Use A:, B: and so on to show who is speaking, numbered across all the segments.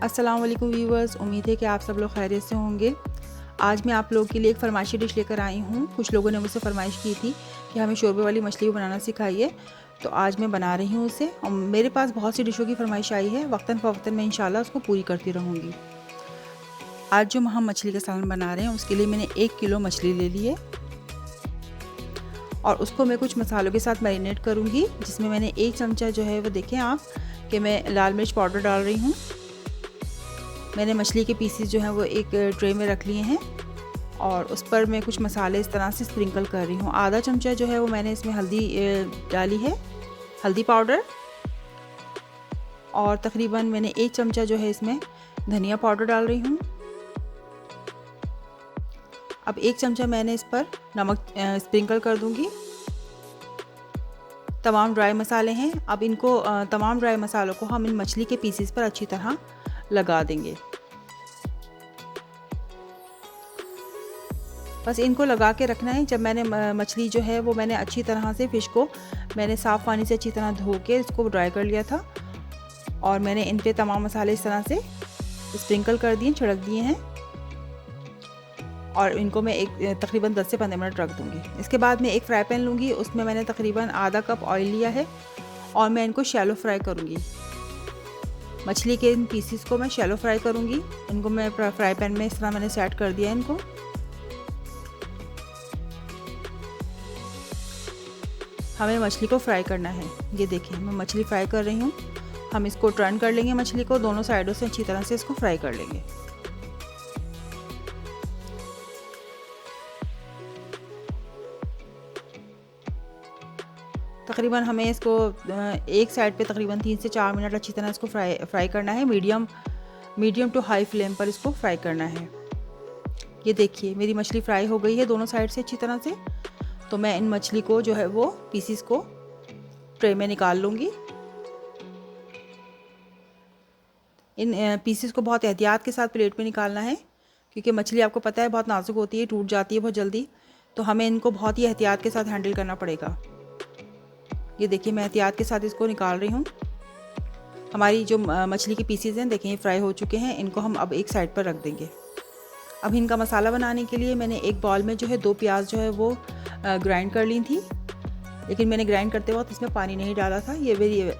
A: अस्सलाम वालेकुम व्यूवर्स, उम्मीद है कि आप सब लोग खैरियत से होंगे। आज मैं आप लोगों के लिए एक फरमाइशी डिश लेकर आई हूँ। कुछ लोगों ने मुझसे फरमाइश की थी कि हमें शोरबे वाली मछली को बनाना सिखाइए, तो आज मैं बना रही हूँ उसे। और मेरे पास बहुत सी डिशों की फरमाइश आई है, वक्तन फ़वक्तन मैं इंशाल्लाह उसको पूरी करती रहूँगी। आज जो हम मछली का सालन बना रहे हैं उसके लिए मैंने 1 किलो मछली ले ली है और उसको मैं कुछ मसालों के साथ मैरिनेट करूँगी, जिसमें मैंने 1 चमचा जो है वो देखें आप कि मैं लाल मिर्च पाउडर डाल रही हूँ। मैंने मछली के पीसेस जो हैं वो एक ट्रे में रख लिए हैं और उस पर मैं कुछ मसाले इस तरह से स्प्रिंकल कर रही हूँ। आधा चमचा जो है वो मैंने इसमें हल्दी डाली है, हल्दी पाउडर, और तकरीबन मैंने 1 चमचा जो है इसमें धनिया पाउडर डाल रही हूँ। अब 1 चमचा मैंने इस पर नमक स्प्रिंकल कर दूँगी। तमाम ड्राई मसाले हैं। अब इनको तमाम ड्राई मसालों को हम इन मछली के पीसेस पर अच्छी तरह लगा देंगे। बस इनको लगा के रखना है। जब मैंने मछली जो है वो मैंने अच्छी तरह से फ़िश को मैंने साफ़ पानी से अच्छी तरह धो के इसको ड्राई कर लिया था और मैंने इन पे तमाम मसाले इस तरह से स्प्रिंकल कर दिए, छिड़क दिए हैं और इनको मैं एक तकरीबन 10 से 15 मिनट रख दूँगी। इसके बाद मैं एक फ्राई पैन लूँगी, उसमें मैंने तकरीबन आधा कप ऑयल लिया है और मैं इनको शैलो फ्राई करूँगी। मछली के इन पीसीस को मैं शैलो फ्राई करूँगी। इनको मैं फ्राई पैन में इस तरह मैंने सेट कर दिया है इनको। हमें मछली को फ्राई करना है। ये देखिए मैं मछली फ्राई कर रही हूँ। हम इसको टर्न कर लेंगे, मछली को दोनों साइडों से अच्छी तरह से इसको फ्राई कर लेंगे। तकरीबन हमें इसको एक साइड पे तकरीबन 3 से 4 मिनट अच्छी तरह इसको फ्राई करना है। मीडियम टू हाई फ्लेम पर इसको फ्राई करना है। ये देखिए मेरी मछली फ्राई हो गई है दोनों साइड से अच्छी तरह से। तो मैं इन मछली को जो है वो पीसीस को ट्रे में निकाल लूँगी। इन पीसीस को बहुत एहतियात के साथ प्लेट में निकालना है, क्योंकि मछली आपको पता है बहुत नाजुक होती है, टूट जाती है बहुत जल्दी, तो हमें इनको बहुत ही एहतियात के साथ हैंडल करना पड़ेगा। ये देखिए मैं एहतियात के साथ इसको निकाल रही हूँ। हमारी जो मछली के पीसीस हैं देखें फ्राई हो चुके हैं। इनको हम अब एक साइड पर रख देंगे। अब इनका मसाला बनाने के लिए मैंने एक बाउल में जो है 2 प्याज जो है वो ग्राइंड कर ली थी, लेकिन मैंने ग्राइंड करते वक्त इसमें पानी नहीं डाला था।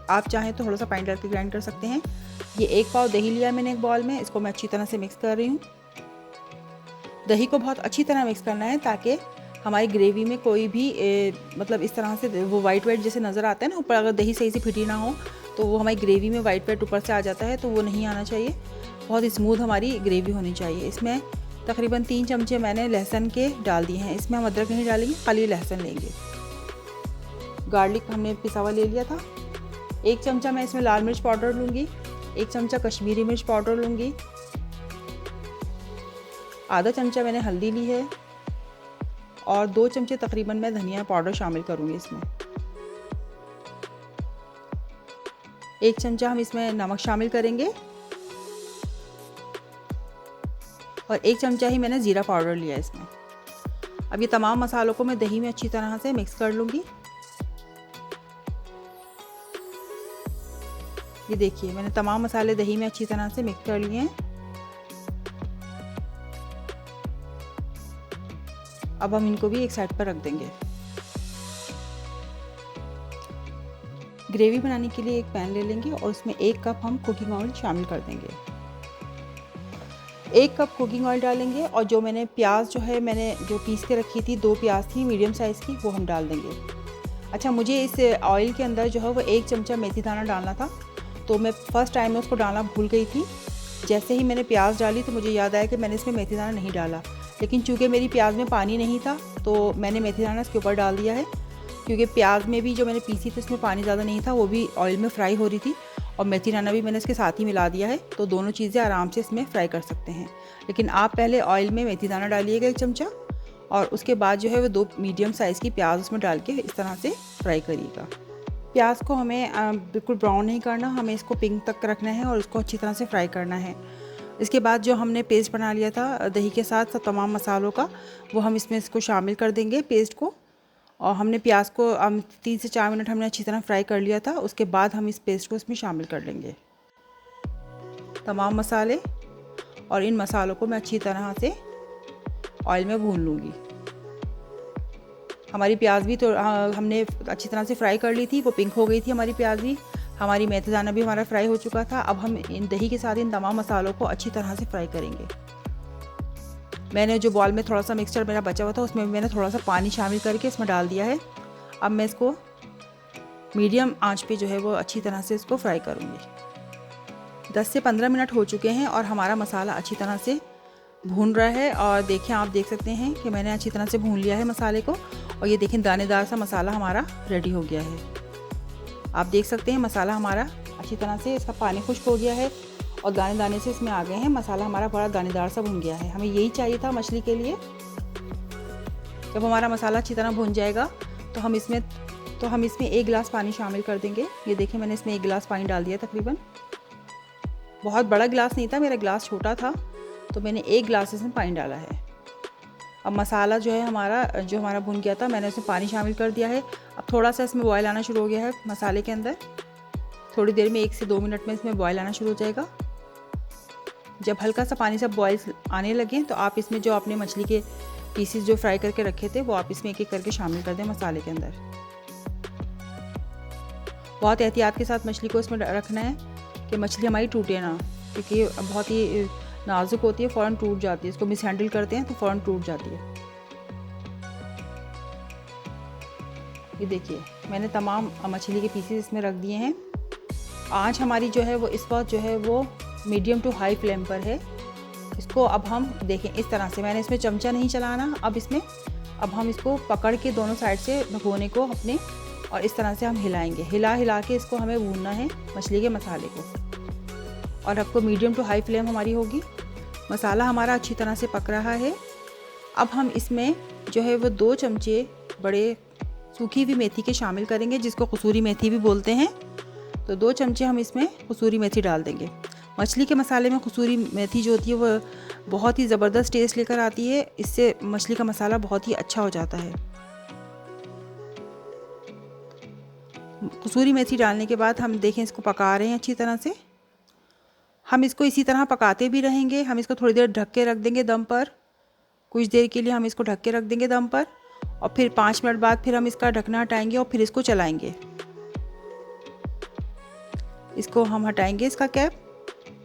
A: आप चाहें तो थोड़ा सा पानी डाल के ग्राइंड कर सकते हैं। ये 1 पाव दही लिया मैंने एक बाउल में, इसको मैं अच्छी तरह से मिक्स कर रही हूँ। दही को बहुत अच्छी तरह मिक्स करना है ताकि हमारी ग्रेवी में कोई भी मतलब इस तरह से वो वाइट जैसे नज़र आता है ना ऊपर, अगर दही सही से फिटी ना हो तो वो हमारी ग्रेवी में वाइट ऊपर से आ जाता है, तो वो नहीं आना चाहिए। बहुत स्मूथ हमारी ग्रेवी होनी चाहिए। इसमें तकरीबन 3 चमचे मैंने लहसुन के डाल दिए हैं। इसमें हम अदरक नहीं डालेंगे, खाली लहसुन लेंगे। गार्लिक हमने पिसा हुआ ले लिया था। 1 चमचा मैं इसमें लाल मिर्च पाउडर लूँगी, 1 चमचा कश्मीरी मिर्च पाउडर लूँगी, आधा चमचा मैंने हल्दी ली है और 2 चमचे तकरीबन मैं धनिया पाउडर शामिल करूँगी इसमें। 1 चमचा हम इसमें नमक शामिल करेंगे और 1 चमचा ही मैंने ज़ीरा पाउडर लिया है इसमें। अब ये तमाम मसालों को मैं दही में अच्छी तरह से मिक्स कर लूँगी। ये देखिए मैंने तमाम मसाले दही में अच्छी तरह से मिक्स कर लिए हैं। अब हम इनको भी एक साइड पर रख देंगे। ग्रेवी बनाने के लिए एक पैन ले लेंगे और उसमें 1 कप हम कुकिंग ऑयल शामिल कर देंगे। 1 कप कुकिंग ऑयल डालेंगे और जो मैंने प्याज जो है मैंने जो पीस के रखी थी, 2 प्याज थी मीडियम साइज़ की, वो हम डाल देंगे। अच्छा, मुझे इस ऑयल के अंदर जो है वो 1 चमचा मेथी दाना डालना था, तो मैं फ़र्स्ट टाइम में उसको डालना भूल गई थी। जैसे ही मैंने प्याज डाली तो मुझे याद आया कि मैंने इसमें मेथी दाना नहीं डाला, लेकिन चूँकि मेरी प्याज में पानी नहीं था तो मैंने मेथी दाना इसके ऊपर डाल दिया है, क्योंकि प्याज में भी जो मैंने पीसी थी उसमें पानी ज़्यादा नहीं था, वो भी ऑयल में फ्राई हो रही थी और मेथी दाना भी मैंने इसके साथ ही मिला दिया है, तो दोनों चीज़ें आराम से इसमें फ्राई कर सकते हैं। लेकिन आप पहले ऑयल में मेथी दाना डालिएगा 1 चमचा और उसके बाद जो है वो 2 मीडियम साइज़ की प्याज उसमें डाल के इस तरह से फ्राई करिएगा। प्याज को हमें बिल्कुल ब्राउन नहीं करना, हमें इसको पिंक तक रखना है और उसको अच्छी तरह से फ्राई करना है। इसके बाद जो हमने पेस्ट बना लिया था दही के साथ सब तमाम मसालों का, वो हम इसमें इसको शामिल कर देंगे पेस्ट को। और हमने प्याज को 3 से 4 मिनट हमने अच्छी तरह फ्राई कर लिया था। उसके बाद हम इस पेस्ट को इसमें शामिल कर लेंगे। तमाम मसाले, और इन मसालों को मैं अच्छी तरह से ऑयल में भून लूँगी। हमारी प्याज भी तो हमने अच्छी तरह से फ्राई कर ली थी, वो पिंक हो गई थी हमारी प्याज भी। हमारी मेथी दाना भी हमारा फ्राई हो चुका था। अब हम इन दही के साथ इन तमाम मसालों को अच्छी तरह से फ्राई करेंगे। मैंने जो बॉल में थोड़ा सा मिक्सचर मेरा बचा हुआ था, उसमें मैंने थोड़ा सा पानी शामिल करके इसमें डाल दिया है। अब मैं इसको मीडियम आंच पे जो है वो अच्छी तरह से इसको फ्राई करूँगी। 10 से 15 मिनट हो चुके हैं और हमारा मसाला अच्छी तरह से भून रहा है। और देखिए, आप देख सकते हैं कि मैंने अच्छी तरह से भून लिया है मसाले को, और ये देखें दानेदार सा मसाला हमारा रेडी हो गया है। आप देख सकते हैं मसाला हमारा अच्छी तरह से, इसका पानी खुश्क हो गया है और दाने दाने से इसमें आ गए हैं। मसाला हमारा बड़ा दानेदार सा भुन गया है। हमें यही चाहिए था मछली के लिए। जब हमारा मसाला अच्छी तरह भुन जाएगा तो हम इसमें 1 गिलास पानी शामिल कर देंगे। ये देखें, मैंने इसमें 1 गिलास पानी डाल दिया तकरीबन। बहुत बड़ा गिलास नहीं था, मेरा गिलास छोटा था, तो मैंने 1 गिलास इसमें पानी डाला है। अब मसाला जो है हमारा भुन गया था, मैंने इसमें पानी शामिल कर दिया है। अब थोड़ा सा इसमें बॉयल आना शुरू हो गया है मसाले के अंदर। थोड़ी देर में 1 से 2 मिनट में इसमें बॉयल आना शुरू हो जाएगा। जब हल्का सा पानी सब बॉयल आने लगे तो आप इसमें जो आपने मछली के पीसेस जो फ्राई करके रखे थे वो आप इसमें एक एक करके शामिल कर दें मसाले के अंदर। बहुत एहतियात के साथ मछली को इसमें रखना है कि मछली हमारी टूटे ना, क्योंकि बहुत ही नाजुक होती है, फ़ौरन टूट जाती है। इसको मिस हैंडल करते हैं तो फ़ौरन टूट जाती है। ये देखिए, मैंने तमाम मछली के पीसेस इसमें रख दिए हैं। आँच हमारी जो है वो इस वक्त जो है वो मीडियम टू हाई फ्लेम पर है। इसको अब हम देखें इस तरह से, मैंने इसमें चमचा नहीं चलाना। अब हम इसको पकड़ के दोनों साइड से भगोने को अपने, और इस तरह से हम हिलाएंगे। हिला के इसको हमें भूनना है मछली के मसाले को। और आपको मीडियम टू हाई फ्लेम हमारी होगी। मसाला हमारा अच्छी तरह से पक रहा है। अब हम इसमें जो है वो 2 चमचे बड़े सूखी हुई मेथी के शामिल करेंगे, जिसको कसूरी मेथी भी बोलते हैं। तो 2 चमचे हम इसमें कसूरी मेथी डाल देंगे। मछली के मसाले में कसूरी मेथी जो होती है वो बहुत ही ज़बरदस्त टेस्ट लेकर आती है। इससे मछली का मसाला बहुत ही अच्छा हो जाता है। कसूरी मेथी डालने के बाद हम देखें इसको पका रहे हैं अच्छी तरह से। हम इसको इसी तरह पकाते भी रहेंगे। हम इसको थोड़ी देर ढक के रख देंगे दम पर। कुछ देर के लिए हम इसको ढक के रख देंगे दम पर, और फिर 5 मिनट बाद फिर हम इसका ढकना हटाएंगे और फिर इसको चलाएंगे। इसको हम हटाएंगे इसका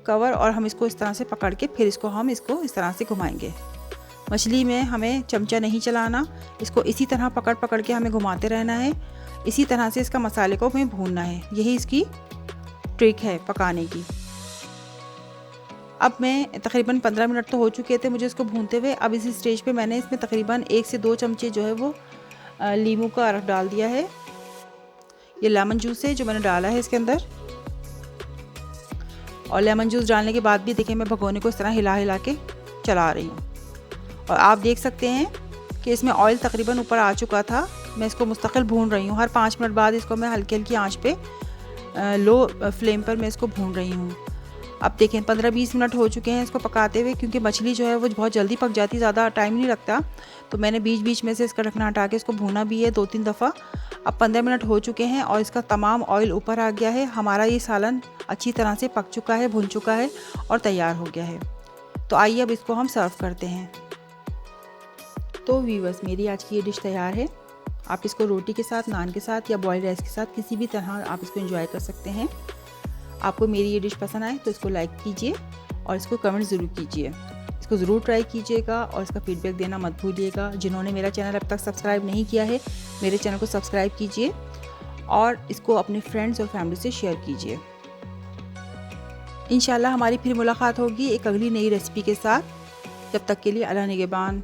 A: कवर, और हम इसको इस तरह से पकड़ के फिर इसको इस तरह से घुमाएंगे। मछली में हमें चमचा नहीं चलाना, इसको इसी तरह पकड़ के हमें घुमाते रहना है। इसी तरह से इसका मसाले को हमें भूनना है। यही इसकी ट्रिक है पकाने की। अब मैं तकरीबन 15 मिनट तो हो चुके थे मुझे इसको भूनते हुए। अब इसी स्टेज पे मैंने इसमें तकरीबन 1 से 2 चमचे जो है वो लीमू का रस डाल दिया है। ये लेमन जूस है जो मैंने डाला है इसके अंदर। और लेमन जूस डालने के बाद भी देखिए मैं भगोने को इस तरह हिला के चला रही हूँ। और आप देख सकते हैं कि इसमें ऑयल तकरीबन ऊपर आ चुका था। मैं इसको मुस्तकिल भून रही हूँ। हर 5 मिनट बाद इसको मैं हल्की हल्की आंच पे लो फ्लेम पर मैं इसको भून रही हूँ। अब देखें 15-20 मिनट हो चुके हैं इसको पकाते हुए, क्योंकि मछली जो है वो बहुत जल्दी पक जाती है, ज़्यादा टाइम नहीं लगता। तो मैंने बीच बीच में से इसका ढकना हटा के इसको भूना भी है 2-3 दफ़ा। अब 15 मिनट हो चुके हैं और इसका तमाम ऑयल ऊपर आ गया है। हमारा ये सालन अच्छी तरह से पक चुका है, भुन चुका है और तैयार हो गया है। तो आइए अब इसको हम सर्व करते हैं। तो व्यूअर्स, मेरी आज की ये डिश तैयार है। आप इसको रोटी के साथ, नान के साथ या बॉइल्ड राइस के साथ किसी भी तरह आप इसको एंजॉय कर सकते हैं। आपको मेरी ये डिश पसंद आए तो इसको लाइक कीजिए और इसको कमेंट ज़रूर कीजिए। इसको ज़रूर ट्राई कीजिएगा और इसका फीडबैक देना मत भूलिएगा। जिन्होंने मेरा चैनल अब तक सब्सक्राइब नहीं किया है, मेरे चैनल को सब्सक्राइब कीजिए और इसको अपने फ्रेंड्स और फैमिली से शेयर कीजिए। इंशाल्लाह हमारी फिर मुलाकात होगी एक अगली नई रेसिपी के साथ। जब तक के लिए अल्लाह निगहबान।